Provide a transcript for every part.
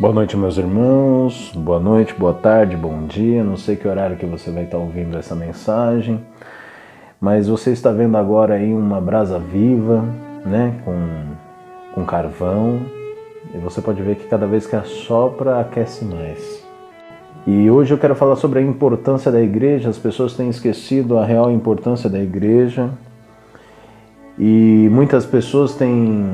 Boa noite, meus irmãos, boa noite, boa tarde, bom dia, não sei que horário que você vai estar ouvindo essa mensagem, mas você está vendo agora aí uma brasa viva, né, com carvão, e você pode ver que cada vez que assopra, aquece mais. E hoje eu quero falar sobre a importância da igreja. As pessoas têm esquecido a real importância da igreja, e muitas pessoas têm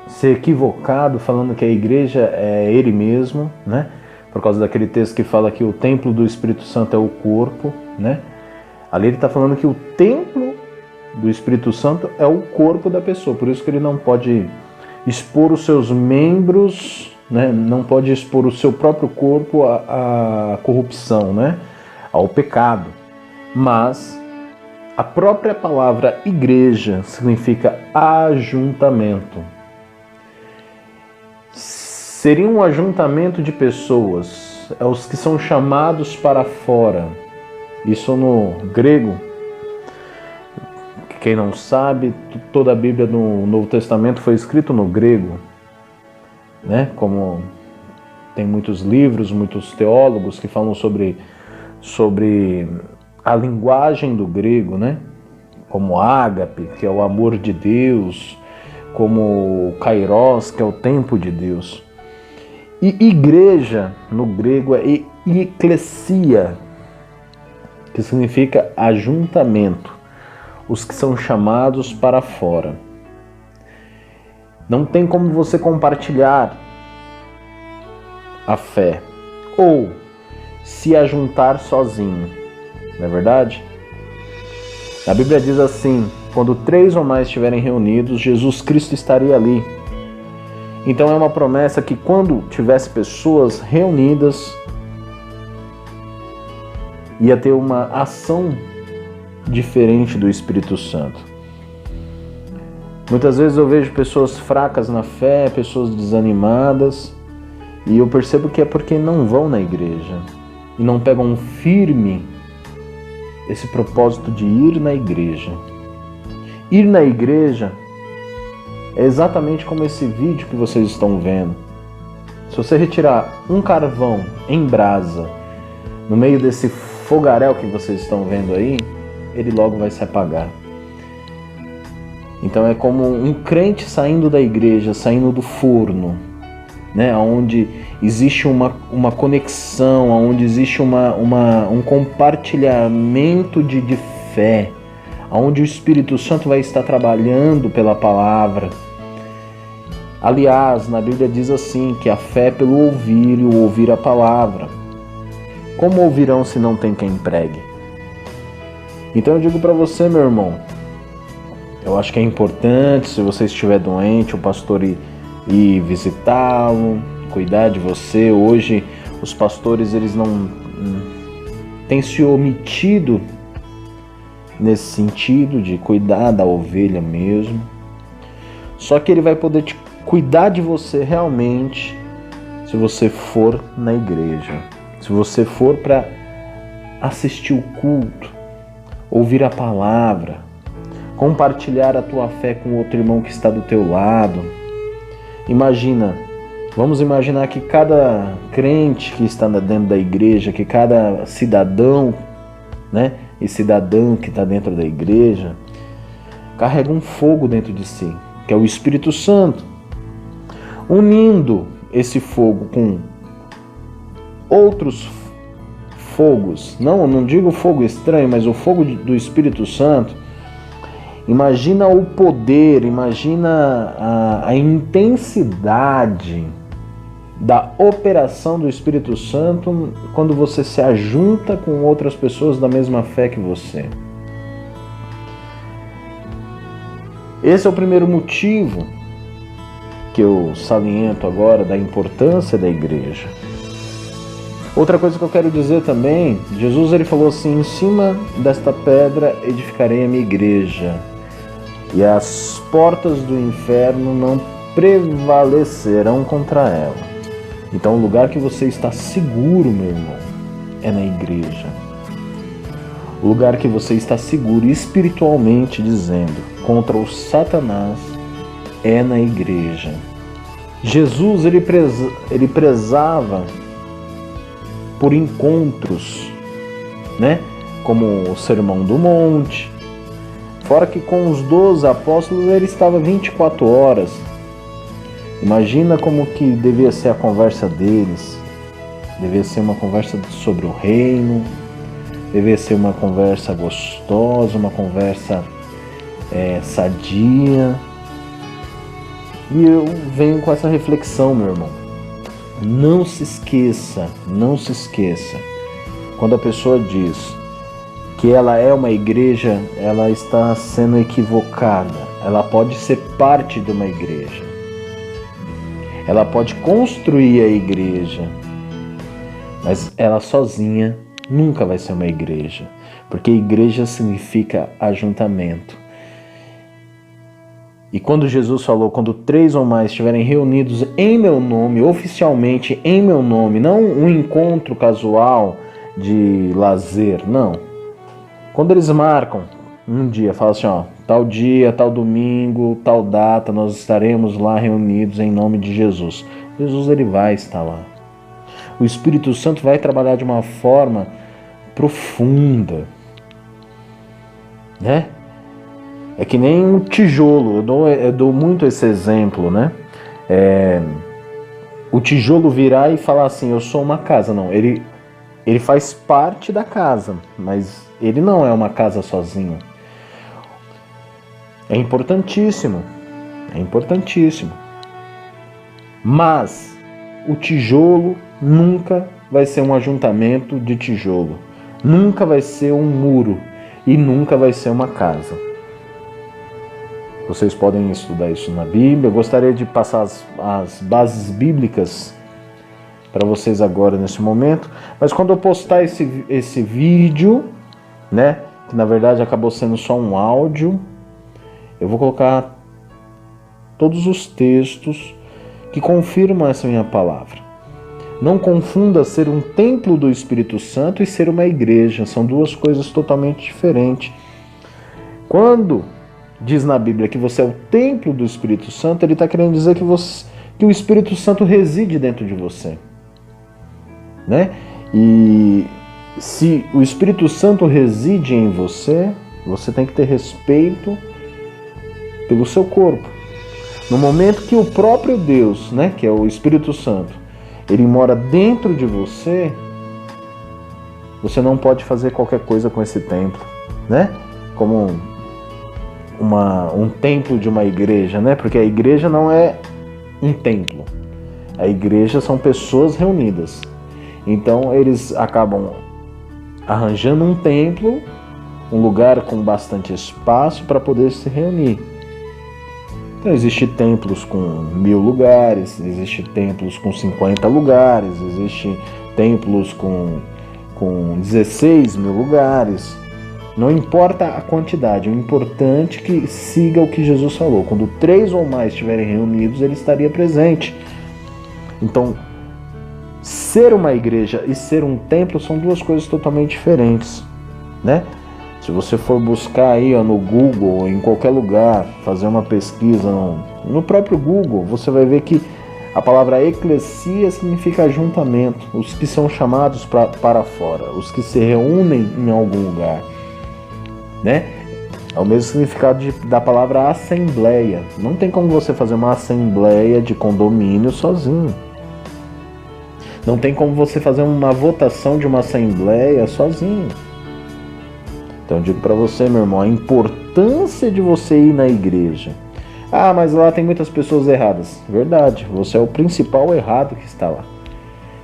se equivocado falando que a igreja é ele mesmo, né? Por causa daquele texto que fala que o templo do Espírito Santo é o corpo, né? Ali ele está falando que o templo do Espírito Santo é o corpo da pessoa, por isso que ele não pode expor os seus membros, né? Não pode expor o seu próprio corpo à corrupção, né? Ao pecado. Mas a própria palavra igreja significa ajuntamento. Seria um ajuntamento de pessoas, é os que são chamados para fora. Isso no grego, quem não sabe, toda a Bíblia no Novo Testamento foi escrito no grego, né? Como tem muitos livros, muitos teólogos que falam sobre a linguagem do grego, né? Como ágape, que é o amor de Deus, como kairos, que é o tempo de Deus. E igreja, no grego, é eklesia, que significa ajuntamento, os que são chamados para fora. Não tem como você compartilhar a fé ou se ajuntar sozinho, não é verdade? A Bíblia diz assim: quando 3 ou mais estiverem reunidos, Jesus Cristo estaria ali. Então é uma promessa que quando tivesse pessoas reunidas, ia ter uma ação diferente do Espírito Santo. Muitas vezes eu vejo pessoas fracas na fé, pessoas desanimadas, e eu percebo que é porque não vão na igreja e não pegam firme esse propósito de ir na igreja. Ir na igreja é exatamente como esse vídeo que vocês estão vendo. Se você retirar um carvão em brasa no meio desse fogaréu que vocês estão vendo aí, ele logo vai se apagar. Então é como um crente saindo da igreja, saindo do forno, né? Onde existe uma conexão, onde existe um compartilhamento de fé, onde o Espírito Santo vai estar trabalhando pela palavra. Aliás, na Bíblia diz assim, que a fé é pelo ouvir e o ouvir a palavra. Como ouvirão se não tem quem pregue? Então eu digo para você, meu irmão, eu acho que é importante, se você estiver doente, o pastor ir visitá-lo, cuidar de você. Hoje os pastores, eles não têm se omitido nesse sentido de cuidar da ovelha mesmo. Só que ele vai poder cuidar de você realmente se você for na igreja, se você for para assistir o culto, ouvir a palavra, compartilhar a tua fé com outro irmão que está do teu lado. Vamos imaginar que cada crente que está dentro da igreja, que cada cidadão, né, e cidadã que está dentro da igreja, carrega um fogo dentro de si, que é o Espírito Santo. Unindo esse fogo com outros fogos, não digo fogo estranho, mas o fogo do Espírito Santo, imagina o poder, imagina a intensidade da operação do Espírito Santo quando você se ajunta com outras pessoas da mesma fé que você. Esse é o primeiro motivo que eu saliento agora da importância da igreja. Outra coisa que eu quero dizer também, Jesus ele falou assim: em cima desta pedra edificarei a minha igreja, e as portas do inferno não prevalecerão contra ela. Então o lugar que você está seguro, meu irmão, é na igreja. O lugar que você está seguro espiritualmente dizendo contra o Satanás é na igreja. Jesus ele prezava por encontros, né? Como o Sermão do Monte. Fora que com os 12 apóstolos ele estava 24 horas. Imagina como que devia ser a conversa deles. Devia ser uma conversa sobre o reino, devia ser uma conversa gostosa, uma conversa sadia. E eu venho com essa reflexão, meu irmão. Não se esqueça, quando a pessoa diz que ela é uma igreja, ela está sendo equivocada. Ela pode ser parte de uma igreja. Ela pode construir a igreja, mas ela sozinha nunca vai ser uma igreja, porque igreja significa ajuntamento. E quando Jesus falou, quando 3 ou mais estiverem reunidos em meu nome, oficialmente em meu nome, não um encontro casual de lazer, não. Quando eles marcam um dia, falam assim, ó, tal dia, tal domingo, tal data, nós estaremos lá reunidos em nome de Jesus. Jesus, ele vai estar lá. O Espírito Santo vai trabalhar de uma forma profunda, né? É que nem um tijolo, eu dou muito esse exemplo, né? O tijolo virar e falar assim, eu sou uma casa. Não, ele faz parte da casa, mas ele não é uma casa sozinho. É importantíssimo. Mas o tijolo nunca vai ser um ajuntamento de tijolo. Nunca vai ser um muro e nunca vai ser uma casa. Vocês podem estudar isso na Bíblia. Eu gostaria de passar as bases bíblicas para vocês agora nesse momento. Mas quando eu postar esse vídeo, né, que na verdade acabou sendo só um áudio, eu vou colocar todos os textos que confirmam essa minha palavra. Não confunda ser um templo do Espírito Santo e ser uma igreja. São duas coisas totalmente diferentes. Quando diz na Bíblia que você é o templo do Espírito Santo, ele está querendo dizer que o Espírito Santo reside dentro de você, né? E se o Espírito Santo reside em você, você tem que ter respeito pelo seu corpo. No momento que o próprio Deus, né, que é o Espírito Santo, ele mora dentro de você, você não pode fazer qualquer coisa com esse templo, né? Como um templo de uma igreja, né? Porque a igreja não é um templo. A igreja são pessoas reunidas. Então eles acabam arranjando um templo, um lugar com bastante espaço para poder se reunir. Então existem templos com 1000 lugares, existem templos com 50 lugares, existem templos com 16 mil lugares. Não importa a quantidade, o importante é que siga o que Jesus falou. Quando 3 ou mais estiverem reunidos, ele estaria presente. Então, ser uma igreja e ser um templo são duas coisas totalmente diferentes, né? Se você for buscar aí no Google ou em qualquer lugar, fazer uma pesquisa no próprio Google, você vai ver que a palavra eclesia significa ajuntamento, os que são chamados para fora, os que se reúnem em algum lugar, né? É o mesmo significado da palavra assembleia. Não tem como você fazer uma assembleia de condomínio sozinho. Não tem como você fazer uma votação de uma assembleia sozinho. Então eu digo para você, meu irmão, a importância de você ir na igreja. Ah, mas lá tem muitas pessoas erradas. Verdade, você é o principal errado que está lá.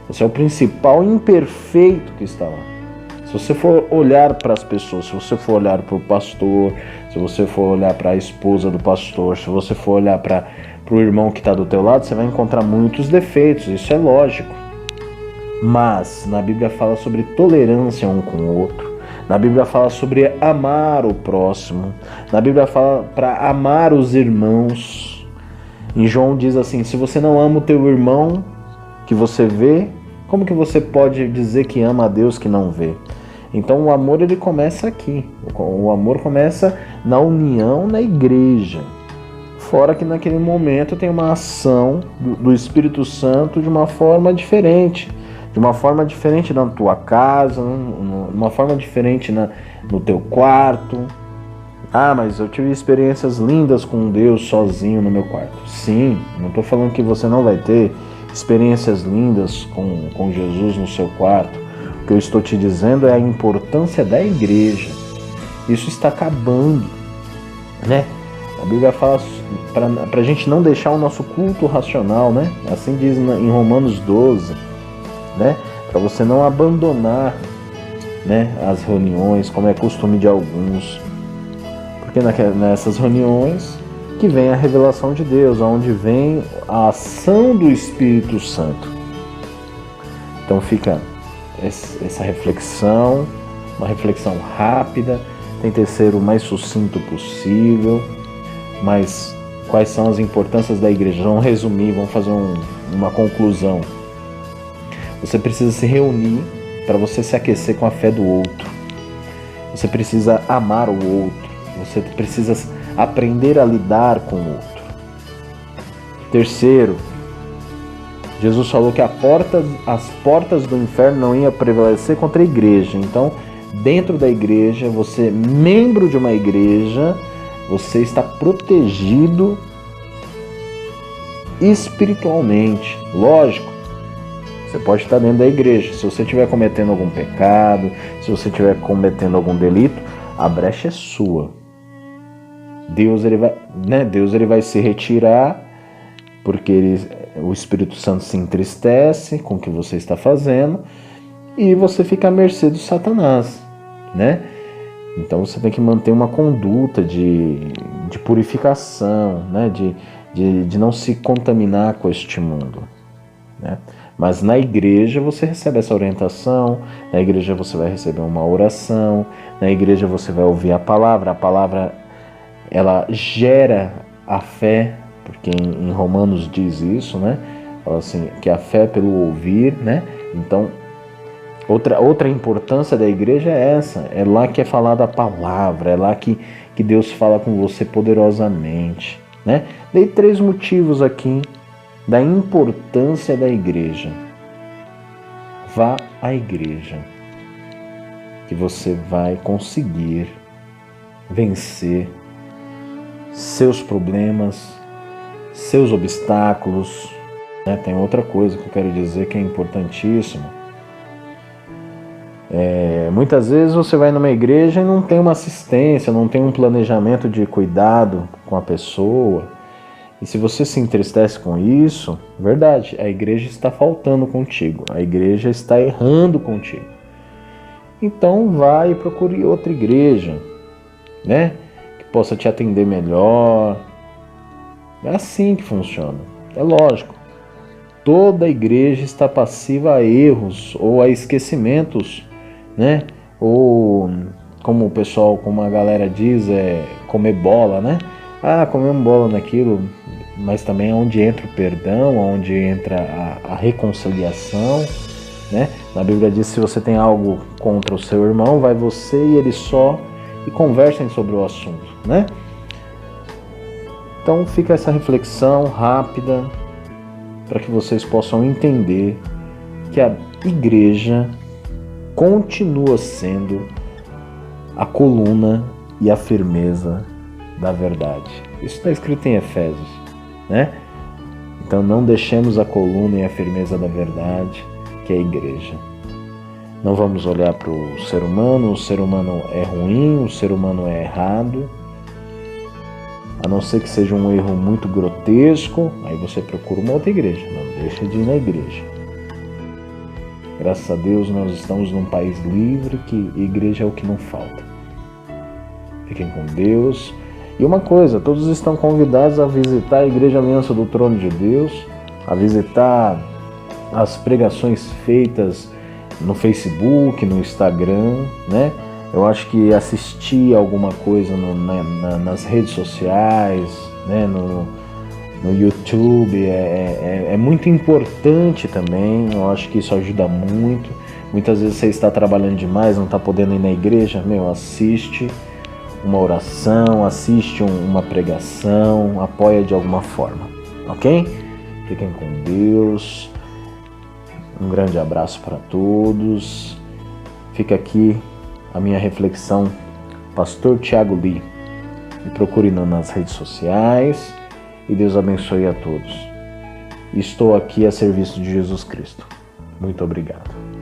Você é o principal imperfeito que está lá. Se você for olhar para as pessoas, se você for olhar para o pastor, se você for olhar para a esposa do pastor, se você for olhar para o irmão que está do teu lado, você vai encontrar muitos defeitos, isso é lógico. Mas na Bíblia fala sobre tolerância um com o outro. Na Bíblia fala sobre amar o próximo. Na Bíblia fala para amar os irmãos. Em João diz assim, se você não ama o teu irmão que você vê, como que você pode dizer que ama a Deus que não vê? Então o amor ele começa aqui. O amor começa na união na igreja. Fora que naquele momento tem uma ação do Espírito Santo de uma forma diferente na tua casa, de uma forma diferente no teu quarto. Ah, mas eu tive experiências lindas com Deus sozinho no meu quarto. Sim, não estou falando que você não vai ter experiências lindas com Jesus no seu quarto. O que eu estou te dizendo é a importância da igreja. Isso está acabando, né? A Bíblia fala para a gente não deixar o nosso culto racional, né? Assim diz em Romanos 12, né? Para você não abandonar, né, as reuniões, como é costume de alguns. Porque nessas reuniões que vem a revelação de Deus, onde vem a ação do Espírito Santo. Então fica essa reflexão, uma reflexão rápida, tente ser o mais sucinto possível, mas quais são as importâncias da igreja? Vamos resumir, vamos fazer uma conclusão. Você precisa se reunir para você se aquecer com a fé do outro. Você precisa amar o outro. Você precisa aprender a lidar com o outro. Terceiro, Jesus falou que as portas do inferno não iam prevalecer contra a igreja. Então, dentro da igreja, você, membro de uma igreja, você está protegido espiritualmente. Lógico, você pode estar dentro da igreja. Se você estiver cometendo algum pecado, se você estiver cometendo algum delito, a brecha é sua. Deus ele vai se retirar, porque o Espírito Santo se entristece com o que você está fazendo e você fica à mercê do Satanás, né? Então você tem que manter uma conduta de purificação, né? de não se contaminar com este mundo, né? Mas na igreja você recebe essa orientação, na igreja você vai receber uma oração, na igreja você vai ouvir a palavra ela gera a fé, porque em Romanos diz isso, né? Fala assim, que a fé é pelo ouvir, né? Então, outra importância da igreja é essa, é lá que é falada a palavra, é lá que Deus fala com você poderosamente, né? Dei 3 motivos aqui da importância da igreja. Vá à igreja, que você vai conseguir vencer seus problemas, seus obstáculos, né? Tem outra coisa que eu quero dizer que é importantíssimo. Muitas vezes você vai numa igreja e não tem uma assistência, não tem um planejamento de cuidado com a pessoa. E se você se entristece com isso, verdade, a igreja está faltando contigo, a igreja está errando contigo. Então vai e procure outra igreja, né? Que possa te atender melhor. É assim que funciona. É lógico. Toda igreja está passiva a erros ou a esquecimentos, né? Ou como a galera diz, comer bola, né? Ah, comemos bola naquilo, mas também é onde entra o perdão, onde entra a reconciliação, né? Na Bíblia diz, se você tem algo contra o seu irmão, vai você e ele só e conversem sobre o assunto, né? Então fica essa reflexão rápida para que vocês possam entender que a igreja continua sendo a coluna e a firmeza da verdade. Isso está escrito em Efésios, né? Então não deixemos a coluna e a firmeza da verdade, que é a igreja. Não vamos olhar para o ser humano é ruim, o ser humano é errado, a não ser que seja um erro muito grotesco, aí você procura uma outra igreja, não deixa de ir na igreja. Graças a Deus nós estamos num país livre, que igreja é o que não falta. Fiquem com Deus. E uma coisa, todos estão convidados a visitar a Igreja Aliança do Trono de Deus, a visitar as pregações feitas no Facebook, no Instagram, né? Eu acho que assistir alguma coisa nas redes sociais, né? No YouTube é muito importante também. Eu acho que isso ajuda muito. Muitas vezes você está trabalhando demais, não está podendo ir na igreja, assiste uma oração, assiste uma pregação, apoia de alguma forma, ok? Fiquem com Deus, um grande abraço para todos. Fica aqui a minha reflexão, Pastor Thiago Lee. Me procure nas redes sociais e Deus abençoe a todos. Estou aqui a serviço de Jesus Cristo. Muito obrigado.